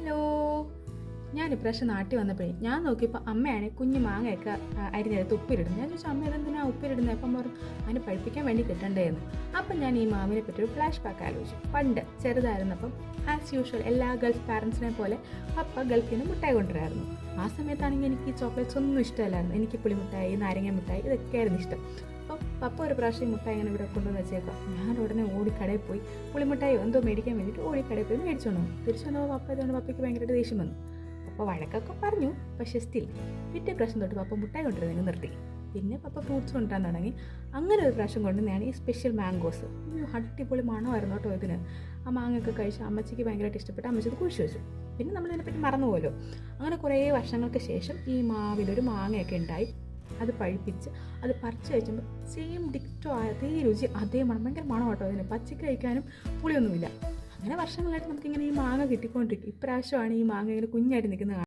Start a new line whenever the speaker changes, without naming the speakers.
Hello, ഞാൻ ഇപ്രാവശ്യം നാട്ടിൽ വന്നപ്പോഴേ ഞാൻ നോക്കിയപ്പോൾ അമ്മയാണ് കുഞ്ഞു മാങ്ങയൊക്കെ അരിഞ്ഞെടുത്ത് ഉപ്പിലിടുന്നത്. ഞാൻ ചോദിച്ചാൽ അമ്മ ഇതെന്തിനാണ് ഉപ്പിലിടുന്നത്? അപ്പം പറഞ്ഞു അതിന് പഴുപ്പിക്കാൻ വേണ്ടി കിട്ടണ്ടേന്ന്. അപ്പം ഞാൻ ഈ മാവിനെ പറ്റി ഒരു ഫ്ലാഷ് ബാക്ക് ആലോചിച്ചു. പണ്ട് ചെറുതായിരുന്നപ്പം ആസ് യൂഷ്വൽ എല്ലാ ഗൾഫ് പാരൻസിനെ പോലെ പപ്പ ഗൾഫിൽ നിന്ന് മിഠായി കൊണ്ടുവരായിരുന്നു. ആ സമയത്താണെങ്കിൽ എനിക്ക് ഈ ചോക്ലേറ്റ്സ് ഒന്നും ഇഷ്ടമല്ലായിരുന്നു. എനിക്ക് പുളിമിഠായി, നാരങ്ങ മിഠായി ഇതൊക്കെയായിരുന്നു ഇഷ്ടം. അപ്പം പപ്പ ഒരു പ്രാവശ്യം മുട്ടായി ഇങ്ങനെ ഇവിടെ കൊണ്ടുവന്ന് വെച്ചേക്കാം. ഞാൻ ഉടനെ ഓടിക്കടയിൽ പോയി പുളിമിഠായി എന്തോ മേടിക്കാൻ വേണ്ടിയിട്ട് ഓടിക്കടയിൽ പോയി മേടിച്ചോണ്ടു. തിരിച്ചു വന്നപ്പോൾ പപ്പ ഇതുകൊണ്ട് പപ്പയ്ക്ക് ഭയങ്കരമായിട്ട് ദേഷ്യം വന്നു. പപ്പ വഴക്കൊക്കെ പറഞ്ഞു, പക്ഷേ സ്റ്റിൽ പിറ്റേ പ്രാവശ്യം തൊട്ട് പപ്പ മുട്ടായി കൊണ്ടുവരുന്നത് നിർത്തി. പിന്നെ പപ്പ ഫ്രൂട്ട്സ് കൊണ്ടുവരാൻ തുടങ്ങി. അങ്ങനെ ഒരു പ്രാവശ്യം കൊണ്ടുവന്നാണ് ഈ സ്പെഷ്യൽ മാംഗോസ്. അടിപൊളി മണമായിരുന്നു കേട്ടോ ഇതിന്. ആ മാങ്ങയൊക്കെ കഴിച്ച് അമ്മച്ചിക്ക് ഭയങ്കരമായിട്ട് ഇഷ്ടപ്പെട്ട് അമ്മച്ചത് കുഴിച്ചു വെച്ചു. പിന്നെ നമ്മളിതിനെപ്പറ്റി മറന്നുപോലോ. അങ്ങനെ കുറേ വർഷങ്ങൾക്ക് ശേഷം ഈ മാവിലൊരു മാങ്ങയൊക്കെ ഉണ്ടായി. അത് പഴുപ്പിച്ച് അത് പറിച്ച് കഴിക്കുമ്പോൾ സെയിം ഡിക്റ്റോ അതേ രുചി അതേ മണം. ഭയങ്കര മണം കേട്ടോ അതിന്. പച്ചക്ക് കഴിക്കാനും പുളിയൊന്നുമില്ല. അങ്ങനെ വർഷങ്ങളായിട്ട് നമുക്കിങ്ങനെ ഈ മാങ്ങ കിട്ടിക്കൊണ്ടിരിക്കും. ഇപ്രാവശ്യമാണ് ഈ മാങ്ങ ഇങ്ങനെ കുഞ്ഞായിട്ട് നിൽക്കുന്നത്.